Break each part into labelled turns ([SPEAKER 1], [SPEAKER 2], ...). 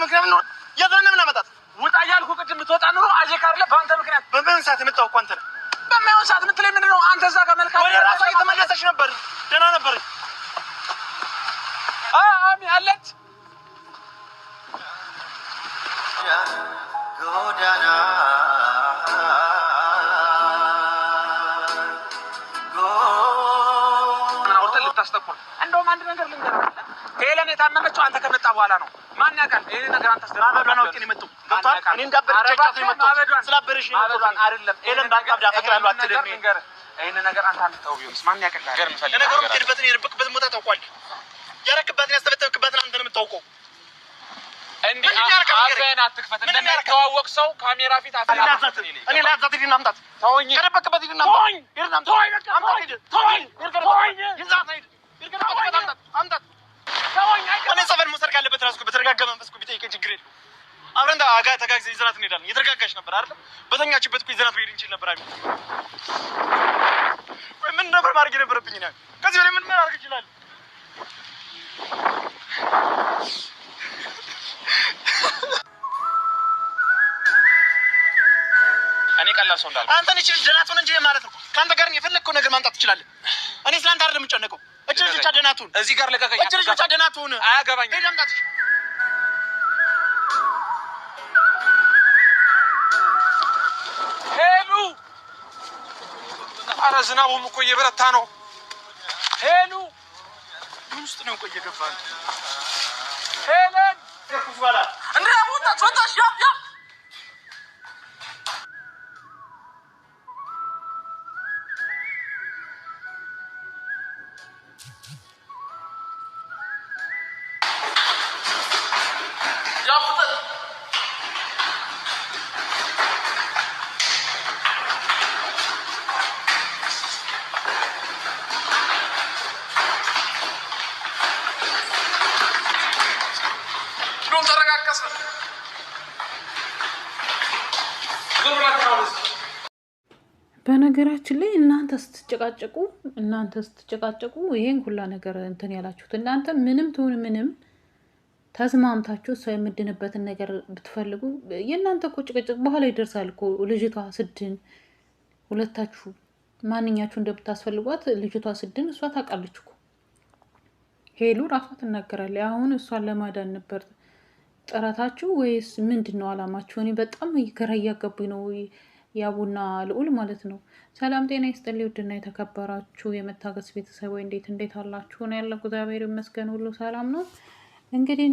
[SPEAKER 1] ምክንያት ነው የዘነ ምን አመጣት
[SPEAKER 2] ውጣ ያልኩ ቅድም ትወጣ ኑሮ አጄ ካርለ ባንተ ምክንያት
[SPEAKER 1] በምን ሰዓት የመጣው እኮ አንተ ነህ
[SPEAKER 2] በማይሆን ሰዓት ምትለኝ ምንድነው አንተ እዛ ጋር መልካም
[SPEAKER 1] ወደ ራሷ እየተመለሰች ነበር ደህና ነበር
[SPEAKER 2] አሚ አለች
[SPEAKER 1] ጎዳና
[SPEAKER 2] ታስተቆር እንደውም አንድ ነገር ልንገርህ ሄለን የታመመችው አንተ ከመጣ በኋላ ነው ማን ያውቃል ይሄ ነገር አንተ
[SPEAKER 1] ስለማበዷ ነው እኔ መጣሁ ገብቷል እኔ እንዳበረቻቸው ነው መጣሁ ስላበረሽ ነው መጣሁ አይደለም ሄለን ባንተ አብዳ ፈቅራለሁ አትልም
[SPEAKER 2] ይሄን ነገር አንተ አንተው ቢሆንስ ማን ያውቃል ነገር ምፈልግ
[SPEAKER 1] ነገሩ ትድበትን የርብቅበት ሞታ ታውቋል ያረክባትን ያስተበተብክባትን አንተ ነው የምታውቀው
[SPEAKER 2] እንዴ አፈን አትክፈት እንደማይተዋወቅ ሰው ካሜራ ፊት አፈላፈት
[SPEAKER 1] እኔ ላዛት ዲና አምጣት
[SPEAKER 2] ተወኝ
[SPEAKER 1] ከረበክበት ዲና ተወኝ ይርናም ተወኝ በቃ አምጣት ተወኝ ተወኝ ይዛት ሄድ ይርገረበት አምጣት ተወኝ እኔ ሰፈር መሰር ካለበት ራስኩ በተረጋጋ መንፈስ እኮ ቢጠይቀኝ ችግር የለም አብረን አጋ ተጋግዘን ይዘናት እንሄዳለን የተረጋጋሽ ነበር አይደል በተኛችበት እኮ ይዘናት ሄድ እንችል ነበር አይደል ምን ነበር ማድረግ የነበረብኝ ነው ከዚህ በላይ ምን ማድረግ ይችላል
[SPEAKER 2] እኔ ቀላል ሰው እንዳልኩ
[SPEAKER 1] አንተ ነሽ ጀናቱን እንጂ ማለት ነው ካንተ ጋር የፈለከው ነገር ማምጣት ትችላለህ እኔ ስላንተ አይደለም የምጨነቀው እቺ ልጅ ብቻ ጀናቱን
[SPEAKER 2] እዚህ ጋር ለቀቀኝ
[SPEAKER 1] እቺ ልጅ ብቻ ጀናቱን
[SPEAKER 2] አያገባኝ
[SPEAKER 1] ሄድ አምጣት
[SPEAKER 2] ሄሉ ኧረ ዝናቡም እኮ እየበረታ ነው ሄሉ
[SPEAKER 1] ምን ውስጥ ነው ቆየ ገባን
[SPEAKER 2] ሄለን
[SPEAKER 1] ከኩፍ ባላ
[SPEAKER 2] እንዴ ወጣሽ ያ
[SPEAKER 3] በነገራችን ላይ እናንተ ስትጨቃጨቁ ይሄን ሁላ ነገር እንትን ያላችሁት እናንተ ምንም ትሁን ምንም ተስማምታችሁ ሰው የምድንበትን ነገር ብትፈልጉ የእናንተ እኮ ጭቅጭቅ በኋላ ይደርሳል እኮ ልጅቷ ስድን ሁለታችሁ ማንኛችሁ እንደምታስፈልጓት ልጅቷ ስድን እሷ ታውቃለች እኮ ሄሉ ራሷ ትናገራለች አሁን እሷን ለማዳን ነበር ጥረታችሁ ወይስ ምንድነው አላማችሁ እኔ በጣም ግራ እያጋቡኝ ነው ያቡና ልዑል ማለት ነው ሰላም ጤና ይስጥልኝ ውድና የተከበራችሁ የመታገስ ቤተሰብ ወይ እንዴት አላችሁ ነው ያለው እግዚአብሔር ይመስገን ሁሉ ሰላም ነው እንግዲህ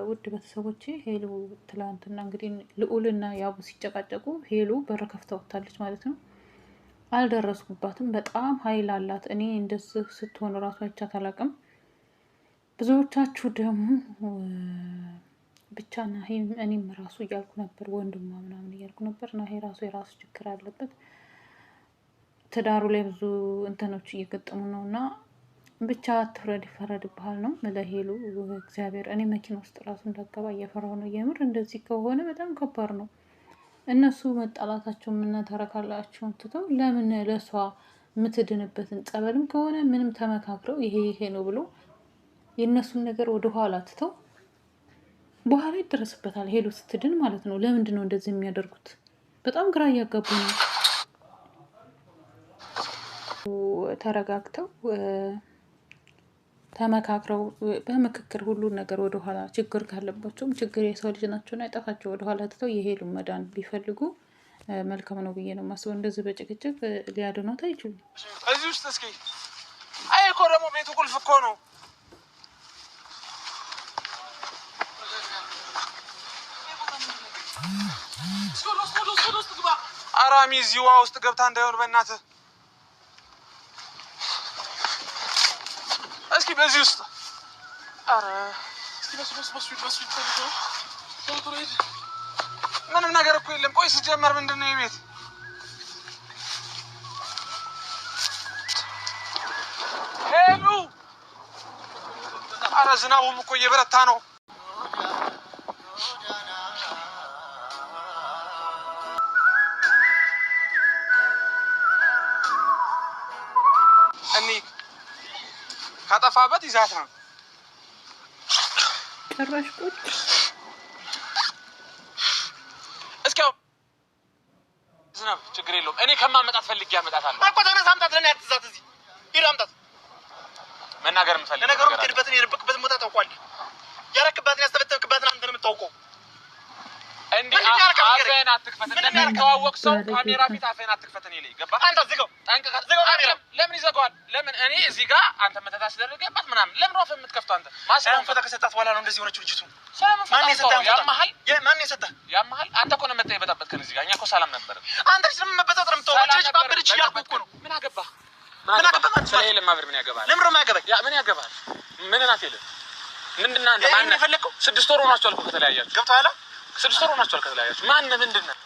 [SPEAKER 3] ውድ ቤተሰቦቼ ሄሉ ትላንትና እንግዲህ ልዑልና ያቡ ሲጨቃጨቁ ሄሉ በር ከፍታ ወጣለች ማለት ነው አልደረስኩባትም በጣም ኃይል አላት እኔ እንደዚህ ስትሆን ራሷ አይቻት አላውቅም ብዙዎቻችሁ ደግሞ ብቻ ናሂ እኔም ራሱ እያልኩ ነበር ወንድሟ ምናምን እያልኩ ነበር ናሂ ራሱ የራሱ ችግር አለበት ትዳሩ ላይ ብዙ እንትኖች እየገጠሙ ነውና ብቻ አትፍረድ ይፈረድብሃል ነው ለሄሉ እግዚአብሔር እኔ መኪና ውስጥ ራሱ እንዳገባ እየፈራሁ ነው የምር እንደዚህ ከሆነ በጣም ከባድ ነው እነሱ መጣላታቸው ምን ተረካላቸው ትተው ለምን ለሷ ምትድንበትን ጸበልም ከሆነ ምንም ተመካክረው ይሄ ነው ብሎ የነሱን ነገር ወደ ኋላ ትተው በኋላ ይደረስበታል ሄሉ ስትድን ማለት ነው ለምንድን ነው እንደዚህ የሚያደርጉት በጣም ግራ እያጋቡ ነው ተረጋግተው ተመካክረው በመከክር ሁሉ ነገር ወደ ኋላ ችግር ካለባቸውም ችግር የሰው ልጅ ናቸውና አይጠፋቸው ወደ ኋላ ትተው የሄሉ መዳን ቢፈልጉ መልካም ነው ብዬ ነው ማስበው እንደዚህ በጭቅጭቅ ሊያድኑት አይችሉም
[SPEAKER 2] እዚህ ውስጥ እስኪ አይ እኮ ደግሞ ቤቱ ቁልፍ እኮ ነው አራሚ እዚህ ውሃ ውስጥ ገብታ እንዳይሆን በእናትህ እስኪ በዚህ ውስጥ አረ እስኪ በሱ ምንም ነገር እኮ የለም ቆይ ሲጀመር ምንድነው የቤት ሄሉ አረ ዝናቡም እኮ እየበረታ ነው
[SPEAKER 3] ከጠፋበት ይዛት ነው
[SPEAKER 4] ጭራሽ ቁጭ
[SPEAKER 2] ዝናብ ችግር የለውም እኔ ከማመጣት ፈልጌ ያመጣታለሁ
[SPEAKER 1] እኮ ተነሳ አምጣት ለኔ አትዛት እዚህ ሂድ አምጣት
[SPEAKER 2] መናገር የምፈልገው
[SPEAKER 1] ነገር ነው ትሄድበትን የነበክበትን ቦታ ታውቋለህ ያረክባትን ያስተበተብክባትን አንተ ነው የምታውቀው
[SPEAKER 2] እንዴ አፈን አትክፈት እንደምትተዋወቅ ሰው ካሜራ ፊት አፈን አትክፈት እኔ ላይ ገባ አንተ ዝጋው ጠንቀቅ ዝጋው ካሜራ ለምን ይዘጋዋል ለምን እኔ እዚህ ጋር አንተ መተታ አስደረገባት ምናምን ለምን ነው አፈን የምትከፍተው አንተ ማሰብ ፈታ ከሰጣት በኋላ ነው እንደዚህ ሆነችው ልጅቱ ማን የሰጣው ማን የሰጣው ያማል አንተ እኮ ነው መጣ የበጣበጥከን እዚህ ጋር እኛ እኮ ሰላም ነበር አንተ ስለምን መበጣጥ ነው የምትወጪ ባበርች ያልኩ እኮ ነው ምን አገባ ስለሌለ ማብር ምን ያገባል ለምን ነው የማያገባኝ ያ ምን ያገባል ምን ናት ይለ ምንድነው አንተ ማን የፈለከው 6 ወር ሆናችኋል እኮ ከተለያያችሁ ገብቷል 6 ወር ሆናችኋል ከተለያያችሁ ማን ምንድነው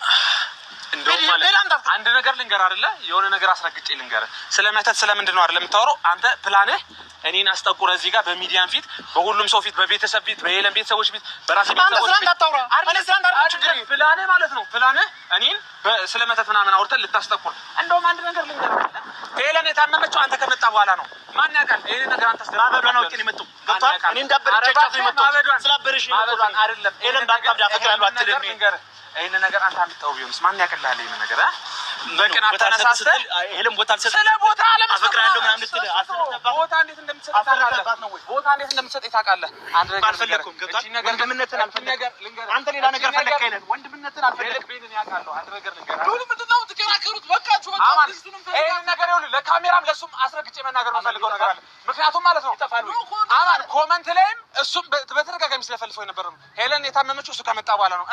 [SPEAKER 2] እንደው ማለት አንድ ነገር ልንገር አይደለ የሆነ ነገር አስረግጬ ልንገር ስለመተት ስለምንድነው አይደለ የምታወራው አንተ ፕላንህ እኔን አስጠቁረ እዚህ ጋር በሚዲያን ፊት በሁሉም ሰው ፊት በቤተሰብ ፊት በየለም ቤተሰቦች ፊት በራሴ ቤተሰቦች ፊት አታውራ አይደለ ስለአንተ ችግር ፕላንህ ማለት ነው ፕላንህ እኔን ስለመተት ምናምን አውርተን ልታስጠቁር እንደውም አንድ ነገር ልንገር ሄለን የታመመችው አንተ ከመጣ በኋላ ነው ማን ያውቃል ይሄ ነገር አንተ ስለማበዷ ነው እኔ መጥቶ ገብቷል እኔ እንዳበረቻቸው ነው መጥቶ ስላበረሽ ነው አይደለም ሄለን ባቃብዳ ፈቅራለሁ አትልም ነገር አይነ ነገር አንተ አምጣው ቢሆንስ ማን ያቀላል ይሄን ነገር በቀና ተነሳስተ ሄለም ቦታ አልሰጠ ስለ ቦታ አለማፈቅራለሁ ምናምን ልትል ቦታ እንዴት እንደምትሰጥ ታውቃለህ ቦታ እንዴት እንደምትሰጥ ታውቃለህ አንድ ነገር አልፈለኩም ገብቷል ወንድምነትን አልፈለኩም አንተ ሌላ ነገር ፈለከኝ ነው ወንድምነትን አልፈለኩም ቤትን ያውቃለሁ አንድ ነገር ልንገር ሁሉ ምንድነው ትከራከሩት በቃችሁ በቃ ይሄን ነገር ይሁን ለካሜራም ለሱም አስረግጬ መናገር የምፈልገው ነገር አለ ምክንያቱም ማለት ነው አማን ኮሜንት ላይም እሱም በተደጋጋሚ ስለፈልፈው ነበር ሄለን የታመመችው እሱ ከመጣ በኋላ ነው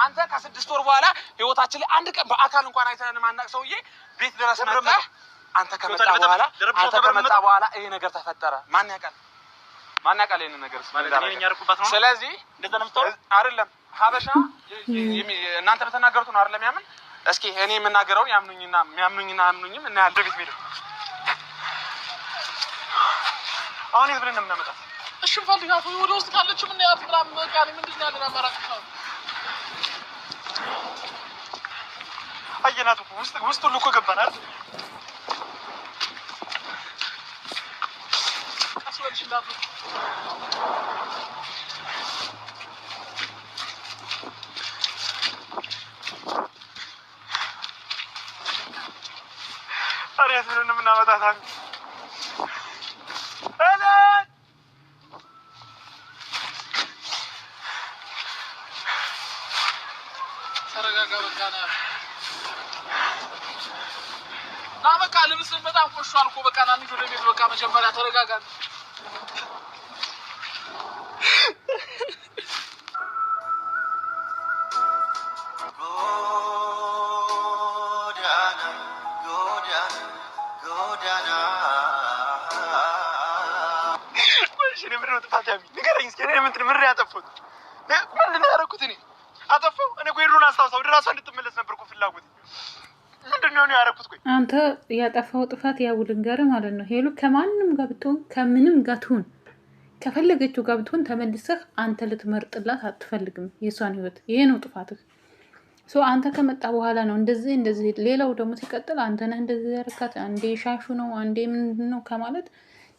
[SPEAKER 2] አንተ ከ6 ወር በኋላ ህይወታችን ላይ አንድ ቀን በአካል እንኳን አይተን ማናቅ ሰውዬ ቤት ድረስ መጣ አንተ ከመጣ በኋላ ይሄ ነገር ተፈጠረ ማን ያውቃል ይሄን ነገር ስለዚህ እንደዛ ነው የምትወር አይደለም ሀበሻ እናንተ በተናገሩት ነው አይደለም ያምን እስኪ እኔ የምናገረውን ያምኑኝና ያምኑኝም እና ያለው ቤት ሄደ አሁን ይብልን ነው የምናመጣ እሺ ፈልጋቱ ወደ ውስጥ ካለች ምን ያፍ ምናምን መቃኒ ምንድነው ያለና ማራቅ ነው አየናቱ ውስጥ ሁሉ እኮ ገባን አይደል አስወልሽ እንዳቱ አሪያስ ምንም እናመጣታን ተረጋጋ በቃ ና በቃ ልብስን በጣም ቆሽሿል እኮ በቃ ና እንሂድ ወደ ቤት በቃ መጀመሪያ ተረጋጋ ንገረኝ እስኪ እኔ ምን ያጠፋሁት ምንድን ነው ያደረኩት እኔ አጠፋሁ እኔ እኮ ሄሉን አስታውሳው ወደ ራሷ እንድትመለስ ነበር እኮ ፍላጎት ምንድን ነው ያደረኩት ቆይ
[SPEAKER 3] አንተ ያጠፋው ጥፋት ያው ልንገርህ ማለት ነው ሄሉ ከማንም ጋር ብትሆን ከምንም ጋር ትሁን ከፈለገችው ጋር ብትሆን ተመልሰህ አንተ ልትመርጥላት አትፈልግም የሷን ህይወት ይሄ ነው ጥፋትህ አንተ ከመጣ በኋላ ነው እንደዚህ ሌላው ደግሞ ሲቀጥል አንተ ነህ እንደዚህ ያረካት አንዴ ሻሹ ነው አንዴ ምንድነው ከማለት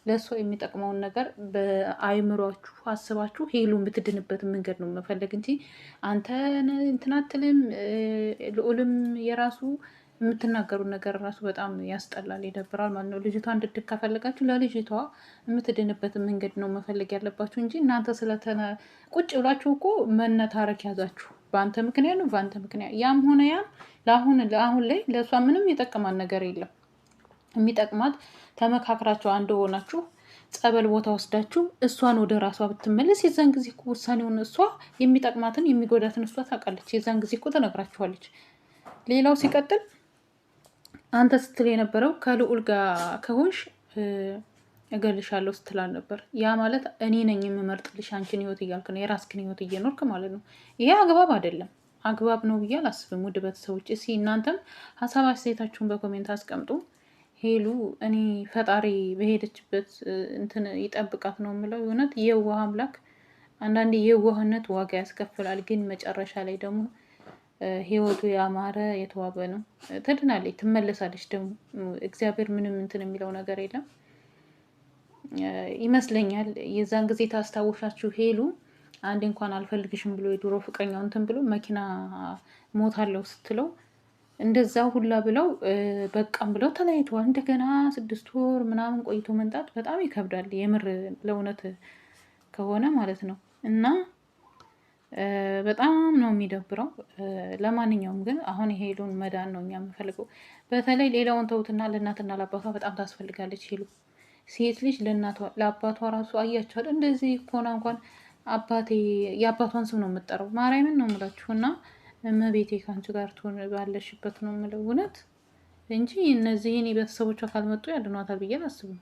[SPEAKER 3] ለሷ የሚጠቅመውን ነገር በአይምሯችሁ አስባችሁ ሄሉ የምትድንበት መንገድ ነው መፈለግ እንጂ አንተ እንትናትልም ልዑልም የራሱ የምትናገሩ ነገር ራሱ በጣም ያስጠላል ይደብራል ማለት ነው ልጅቷ እንድትድን ከፈለጋችሁ ለልጅቷ የምትድንበት መንገድ ነው መፈለግ ያለባችሁ እንጂ እናንተ ቁጭ ብላችሁ እኮ መነታረክ ያዛችሁ በአንተ ምክንያት ነው በአንተ ምክንያት ያም ሆነ ያም ለአሁን ላይ ለሷ ምንም የጠቀማት ነገር የለም የሚጠቅማት ተመካክራችሁ አንድ ሆናችሁ ጸበል ቦታ ወስዳችሁ እሷን ወደ ራሷ ብትመለስ የዛን ጊዜ እኮ ውሳኔውን እሷ የሚጠቅማትን የሚጎዳትን እሷ ታውቃለች የዛን ጊዜ እኮ ተነግራችኋለች ሌላው ሲቀጥል አንተ ስትል የነበረው ከልዑል ጋር ከሆንሽ እገልሻለሁ ስትላል ነበር ያ ማለት እኔ ነኝ የምመርጥልሽ አንቺን ህይወት እያልክ ነው የራስክን ህይወት እየኖርክ ማለት ነው ይሄ አግባብ አይደለም አግባብ ነው ብዬ አላስብም ውድ ቤተሰቦች እስኪ እናንተም ሀሳብ አስተያየታችሁን በኮሜንት አስቀምጡ ሄሉ እኔ ፈጣሪ በሄደችበት እንትን ይጠብቃት ነው የምለው እውነት የዋህ አምላክ አንዳንዴ የዋህነት ዋጋ ያስከፍላል ግን መጨረሻ ላይ ደግሞ ህይወቱ ያማረ የተዋበ ነው ትድናለች ትመለሳለች ደግሞ እግዚአብሔር ምንም እንትን የሚለው ነገር የለም ይመስለኛል የዛን ጊዜ ታስታውሻችሁ ሄሉ አንድ እንኳን አልፈልግሽም ብሎ የድሮ ፍቅረኛው እንትን ብሎ መኪና ሞታለው ስትለው እንደዛ ሁላ ብለው በቃም ብለው ተለያይተዋል። እንደገና 6 ወር ምናምን ቆይቶ መምጣት በጣም ይከብዳል። የምር ለእውነት ከሆነ ማለት ነው። እና በጣም ነው የሚደብረው። ለማንኛውም ግን አሁን ሄሉን መዳን ነው እኛ የምንፈልገው። በተለይ ሌላውን ተውትና ለእናትና ለአባቷ በጣም ታስፈልጋለች ሄሉ። ሴት ልጅ ለአባቷ ራሱ አያቸዋል። እንደዚህ ከሆነ እንኳን አባቴ የአባቷን ስም ነው የምጠራው። ማርያምን ነው የምላችሁ። እና እመቤቴ ከአንቺ ጋር ትሆን ባለሽበት ነው የምለው እውነት እንጂ እነዚህን ቤተሰቦቿ ካልመጡ ያድኗታል ብዬ አላስብም።